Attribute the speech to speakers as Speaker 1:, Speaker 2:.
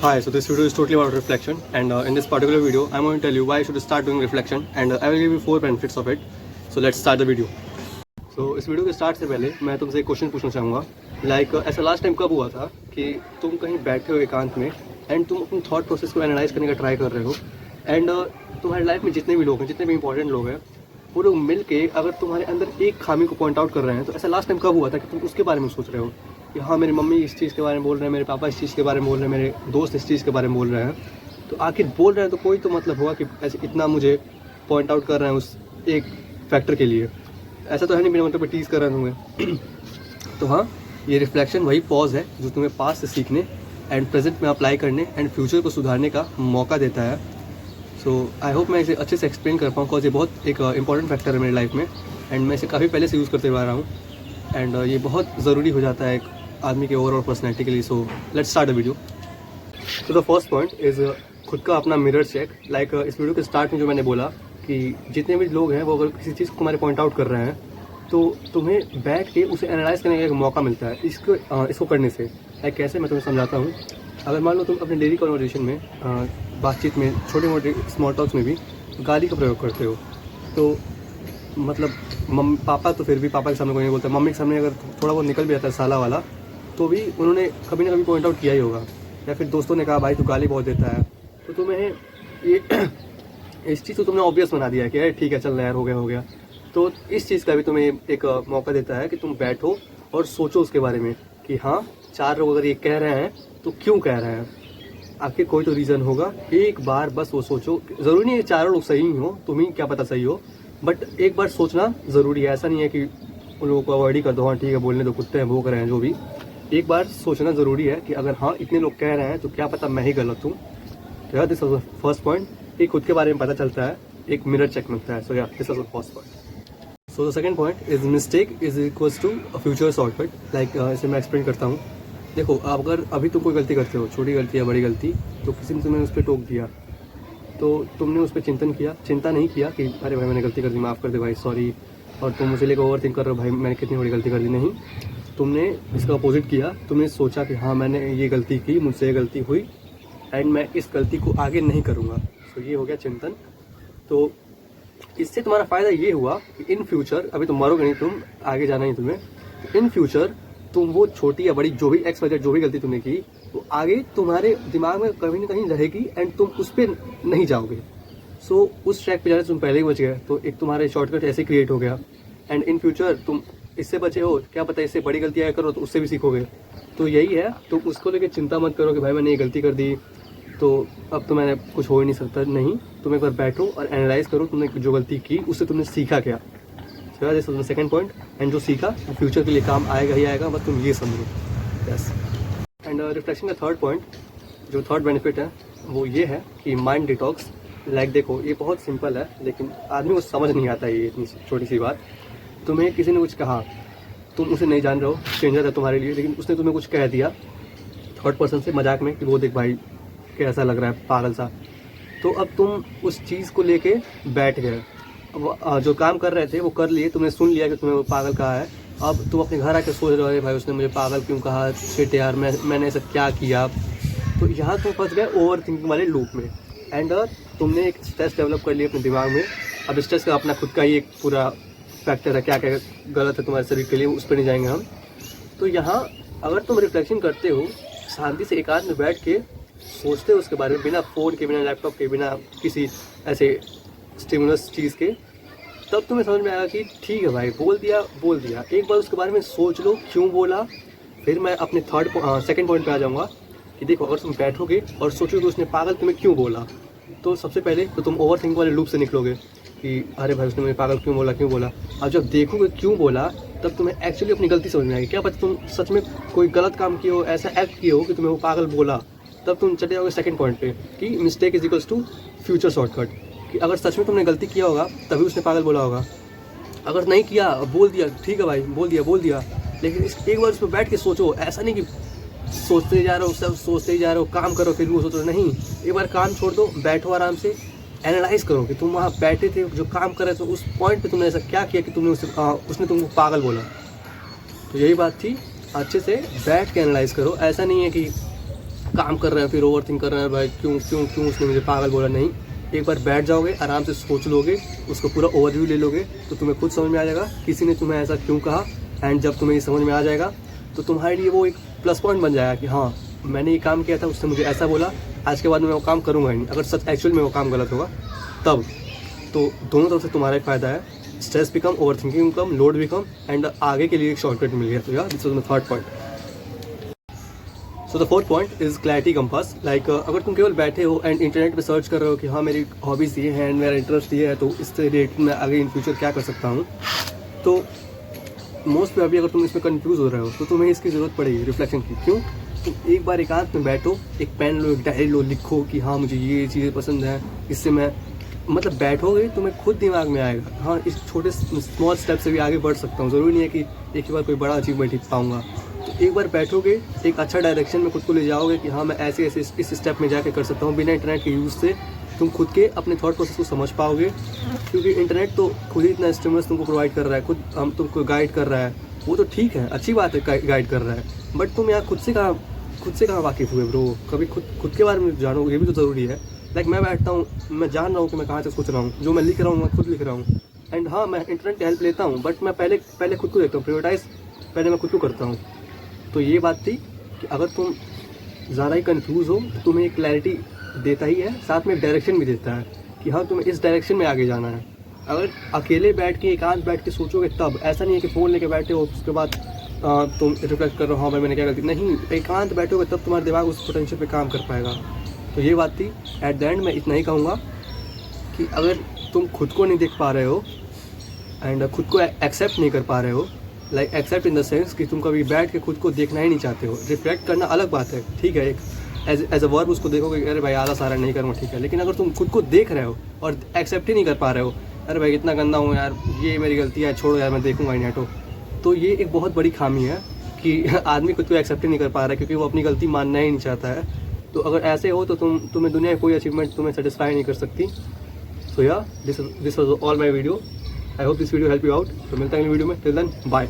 Speaker 1: Hi, so this video is totally about reflection, and in this particular video I'm going to tell you why you should start doing reflection, and I will give you 4 benefits of it. So let's start the video. So इस video के start से पहले मैं तुमसे एक question पूछना चाहूँगा, ऐसा लास्ट टाइम कब हुआ था कि तुम कहीं बैठे हो एकांत में एंड तुम अपनी थॉट प्रोसेस को एनालाइज करने का ट्राई कर रहे हो, एंड तुम्हारी लाइफ में जितने भी लोग हैं, जितने भी इंपॉर्टेंट लोग हैं, वो लोग मिल के अगर तुम्हारे अंदर एक खामी को पॉइंट आउट कर रहे हैं, तो ऐसा लास्ट टाइम कब हुआ था कि तुम उसके बारे में सोच रहे हो कि हाँ मेरी मम्मी इस चीज़ के बारे में बोल रहे हैं, मेरे पापा इस चीज़ के बारे में बोल रहे हैं, मेरे दोस्त इस चीज़ के बारे में बोल रहे हैं, तो आखिर बोल रहे हैं तो कोई तो मतलब होगा कि ऐसे इतना मुझे पॉइंट आउट कर रहे हैं उस एक फैक्टर के लिए। ऐसा तो है नहीं मेरे मतलब टीज़ कर रहे हैं तुम्हें। तो हाँ, ये रिफ्लेक्शन वही पॉज है जो तुम्हें पास्ट से सीखने एंड प्रेजेंट में अप्लाई करने एंड फ्यूचर को सुधारने का मौका देता है। सो आई होप मैं इसे अच्छे से एक्सप्लेन कर पाऊँ, बिकॉज ये बहुत एक इंपॉर्टेंट फैक्टर है मेरी लाइफ में, एंड मैं इसे काफ़ी पहले से यूज़ करते हुए आ रहा हूँ, एंड ये बहुत ज़रूरी हो जाता है एक आदमी के ओवरऑल पर्सनैलिटी के लिए। So let's start the video. तो द फर्स्ट पॉइंट इज़ खुद का अपना मिरर चेक। लाइक इस वीडियो के स्टार्ट में जो मैंने बोला कि जितने भी लोग हैं वो अगर किसी चीज़ को तुम्हारे पॉइंट आउट कर रहे हैं तो तुम्हें बैठ के उसे एनालाइज करने का एक मौका मिलता है इसको करने से। लाइक कैसे, मैं तुम्हें समझाता हूँ। अगर मान लो तुम अपने डेली कन्वर्सेशन में बातचीत में छोटे मोटे स्मॉल टॉक्स में भी गाली का प्रयोग करते हो, तो मतलब पापा तो फिर भी पापा के सामने कोई नहीं बोलता, मम्मी के सामने अगर थोड़ा बहुत निकल भी जाता है साला वाला, तो भी उन्होंने कभी ना कभी पॉइंट आउट किया ही होगा। या फिर दोस्तों ने कहा भाई तू गाली बहुत देता है, तो तुम्हें ये इस चीज़ को तुमने ऑब्वियस बना दिया है कि यार ठीक है चल यार हो गया। तो इस चीज़ का भी तुम्हें एक मौका देता है कि तुम बैठो और सोचो उसके बारे में कि हाँ 4 लोग अगर ये कह रहे हैं तो क्यों कह रहे हैं, आखिर कोई तो रीज़न होगा। एक बार बस वो सोचो, ज़रूरी नहीं है 4 लोग सही हो, तुम्हें क्या पता सही हो, बट एक बार सोचना ज़रूरी है। ऐसा नहीं है कि उन लोगों को अवॉइड ही कर दो, हाँ ठीक है बोलने दो, कुत्ते हैं वो करें हैं जो भी। एक बार सोचना ज़रूरी है कि अगर हाँ इतने लोग कह रहे हैं तो क्या पता मैं ही गलत हूँ। तो यार this is the first point, कि खुद के बारे में पता चलता है, एक मिरर चेक मिलता है। So yeah this is the first point. So the second point is mistake is equals to future shortcut. Like इसे मैं एक्सप्लेन करता हूँ। देखो अगर अभी तुम कोई गलती करते हो, छोटी गलती या बड़ी गलती, तो किसी ने तुम्हें उस पर टोक दिया, तो तुमने उस पर चिंता नहीं किया कि अरे भाई मैंने गलती कर दी, माफ़ कर दे भाई, सॉरी, और तुम मुझे लेकर ओवर थिंक कर रहे हो भाई मैंने कितनी बड़ी गलती कर दी। नहीं, तुमने इसका अपोजिट किया। तुमने सोचा कि हाँ मैंने ये गलती की, मुझसे ये गलती हुई एंड मैं इस गलती को आगे नहीं करूँगा। तो ये हो गया चिंतन। तो इससे तुम्हारा फ़ायदा ये हुआ कि इन फ्यूचर, अभी तुम मरोगे नहीं, तुम आगे जाना ही तुम्हें, तो इन फ्यूचर तुम वो छोटी या बड़ी जो भी XYZ जो भी गलती तुमने की, वो आगे तुम्हारे दिमाग में कहीं ना कहीं रहेगी एंड तुम उस पर नहीं जाओगे। सो उस ट्रैक पे जाने से तुम पहले ही बच गए, तो एक तुम्हारे शॉर्टकट ऐसे क्रिएट हो गया एंड इन फ्यूचर तुम इससे बचे हो, क्या पता इससे बड़ी गलतियाँ करो तो उससे भी सीखोगे। तो यही है, तुम उसको लेकर चिंता मत करो कि भाई मैंने ये गलती कर दी तो अब तो मैंने कुछ हो ही नहीं सकता। नहीं, तुम एक बार बैठो और एनालाइज करो तुमने जो गलती की उससे तुमने सीखा क्या। सेकंड पॉइंट, एंड जो सीखा वो फ्यूचर के लिए काम आएगा ही आएगा, बस तुम ये समझो। यस। एंड रिफ्लेक्शन का थर्ड पॉइंट, जो थर्ड बेनिफिट है वो ये है कि माइंड डिटॉक्स। लाइक देखो ये बहुत सिंपल है लेकिन आदमी को समझ नहीं आता ये इतनी छोटी सी बात। तुम्हें किसी ने कुछ कहा, तुम उसे नहीं जान रहे हो, स्ट्रेंजर है तुम्हारे लिए, लेकिन उसने तुम्हें कुछ कह दिया थर्ड पर्सन से मजाक में कि वो देख भाई कैसा लग रहा है पागल सा। तो अब तुम उस चीज़ को लेके बैठ गए, जो काम कर रहे थे वो कर लिए, तुमने सुन लिया कि तुम्हें वो पागल कहा है। अब तुम अपने घर आके सोच रहे हो भाई उसने मुझे पागल क्यों कहा, शिट यार मैंने ऐसा क्या किया। तो यहाँ तुम फंस गए ओवर थिंकिंग वाले लूप में, एंड तुमने एक स्ट्रेस डेवलप कर लिया अपने दिमाग में। अब स्ट्रेस का अपना खुद का ही एक पूरा फैक्टर है, क्या क्या गलत है तुम्हारे शरीर के लिए, उस पर नहीं जाएंगे हम। तो यहाँ अगर तुम रिफ्लेक्शन करते हो, शांति से एकांत में बैठ के सोचते हो उसके बारे में, बिना फ़ोन के, बिना लैपटॉप के, बिना किसी ऐसे स्टिमुलस चीज़ के, तब तुम्हें समझ में आएगा कि ठीक है भाई बोल दिया। एक बार उसके बारे में सोच लो क्यों बोला। फिर मैं अपने सेकंड पॉइंट पे आ जाऊँगा कि देखो अगर तुम बैठोगे और सोचोगे कि उसने पागल तुम्हें क्यों बोला, तो सबसे पहले तो तुम ओवर थिंक वाले लूप से निकलोगे कि अरे भाई उसने मुझे पागल क्यों बोला। अब जब देखोगे क्यों बोला, तब तुम्हें एक्चुअली अपनी गलती समझ में आएगी। क्या पता तुम सच में कोई गलत काम किए हो, ऐसा एक्ट किए हो कि तुम्हें वो पागल बोला। तब तुम चले जाओगे सेकंड पॉइंट पे कि mistake is equals to future shortcut, कि अगर सच में तुमने गलती किया होगा तभी उसने पागल बोला होगा। अगर नहीं किया, बोल दिया, ठीक है भाई बोल दिया, लेकिन एक बार उस पर बैठ के सोचो। ऐसा नहीं कि सोचते ही जा रहे हो, सब सोचते ही जा रहे हो, काम करो फिर भी वो सोच रहे हो, नहीं। एक बार काम छोड़ दो, बैठो आराम से, एनालाइज करो कि तुम वहाँ बैठे थे, जो काम कर रहे थे उस पॉइंट पे तुमने ऐसा क्या किया कि तुमने उसने तुमको पागल बोला। तो यही बात थी, अच्छे से बैठ के एनालाइज करो। ऐसा नहीं है कि काम कर रहे हैं फिर ओवर थिंक कर रहे हैं भाई क्यों क्यों क्यों उसने मुझे पागल बोला। नहीं, एक बार बैठ जाओगे, आराम से सोच लोगे, उसको पूरा ओवरव्यू ले लोगे, तो तुम्हें खुद समझ में आ जाएगा किसी ने तुम्हें ऐसा क्यों कहा। एंड जब तुम्हें ये समझ में आ जाएगा तो तुम्हारे लिए वो एक प्लस पॉइंट बन जाएगा कि हाँ मैंने ये काम किया था, उसने मुझे ऐसा बोला, आज के बाद मैं वो काम करूँगा ही नहीं। अगर सच एक्चुअल में वो काम गलत होगा तब तो दोनों तरफ से तुम्हारा ही फायदा है। स्ट्रेस भी कम, ओवर थिंकिंग कम, लोड भी कम, एंड आगे के लिए एक शॉर्टकट मिल गया। तो यार this was my third point. So the fourth point is clarity compass. Like अगर तुम केवल बैठे हो एंड इंटरनेट पे सर्च कर रहे हो कि हाँ मेरी हॉबीज़ ये है एंड मेरा इंटरेस्ट ये है, तो इससे रिलेटेड मैं आगे इन फ्यूचर क्या कर सकता हूँ, तो मोस्ट प्रॉब्ली अगर तुम इसमें कंफ्यूज हो रहे हो तो तुम्हें इसकी ज़रूरत पड़ेगी रिफ्लेक्शन की। क्यों? तुम एक बार एकांत में बैठो, एक पेन लो, एक डायरी लो, लिखो कि हाँ मुझे ये चीज़ें पसंद है, इससे मैं मतलब बैठोगे तुम्हें खुद दिमाग में आएगा हाँ इस छोटे स्मॉल स्टेप से भी आगे बढ़ सकता हूँ। ज़रूरी नहीं है कि एक ही बार कोई बड़ा अचीवमेंट ही पाऊँगा। तो एक बार बैठोगे, एक अच्छा डायरेक्शन में खुद को ले जाओगे कि हाँ मैं ऐसे ऐसे इस स्टेप में जाके कर सकता हूँ। बिना इंटरनेट के यूज़ से तुम खुद के अपने थॉट प्रोसेस को समझ पाओगे, क्योंकि इंटरनेट तो खुद ही इतना स्टिमुलस तुमको प्रोवाइड कर रहा है, खुद तुमको गाइड कर रहा है। वो तो ठीक है, अच्छी बात है गाइड कर रहा है, बट तुम यार खुद से कहाँ वाकिफ़ हुए ब्रो? कभी खुद के बारे में जानो, ये भी तो ज़रूरी है। लाइक मैं बैठता हूँ, मैं जान रहा हूँ कि मैं कहाँ से सोच रहा हूँ, जो मैं लिख रहा हूँ मैं खुद लिख रहा हूँ। एंड हाँ मैं इंटरनेट की हेल्प लेता हूँ, बट मैं पहले खुद को देखता हूँ, प्रायोरिटाइज पहले मैं खुद को करता हूँ। तो ये बात थी कि अगर तुम ज़्यादा ही कंफ्यूज हो तो तुम्हें एक क्लैरिटी देता ही है, साथ में डायरेक्शन भी देता है कि हाँ तुम्हें इस डायरेक्शन में आगे जाना है। अगर अकेले बैठ के एकांत बैठ के सोचोगे तब, ऐसा नहीं है कि फ़ोन लेके बैठे हो उसके बाद तुम रिफ्लेक्ट कर रहे हो हाँ भाई मैंने क्या गलती, नहीं, एकांत बैठोगे तब तुम्हारा दिमाग उस पोटेंशियल पे काम कर पाएगा। तो ये बात थी। एट द एंड मैं इतना ही कहूँगा कि अगर तुम खुद को नहीं देख पा रहे हो एंड खुद को एक्सेप्ट नहीं कर पा रहे हो, like accept in the sense कि तुम कभी बैठ के खुद को देखना ही नहीं चाहते हो। रिफ्लेक्ट करना अलग बात है, ठीक है, एक एज अ वर्ब उसको देखोगे अरे भाई आधा सारा नहीं करूँगा, ठीक है, लेकिन अगर तुम खुद को देख रहे हो और एक्सेप्ट ही नहीं कर पा रहे हो, अरे भाई इतना गंदा हूँ यार, ये मेरी गलती है, छोड़ो यार मैं देखूंगा ही हटो, तो ये एक बहुत बड़ी खामी है कि आदमी खुद को एक्सेप्ट ही नहीं कर पा रहा है क्योंकि वो अपनी गलती मानना ही नहीं चाहता है। तो अगर ऐसे हो तो तुम्हें दुनिया में कोई अचीवमेंट तुम्हें सेटिस्फाई नहीं कर सकती। सो yeah this was all my video. I hope this video help you out. तो मिलता है अगली वीडियो में, टिल देन बाय।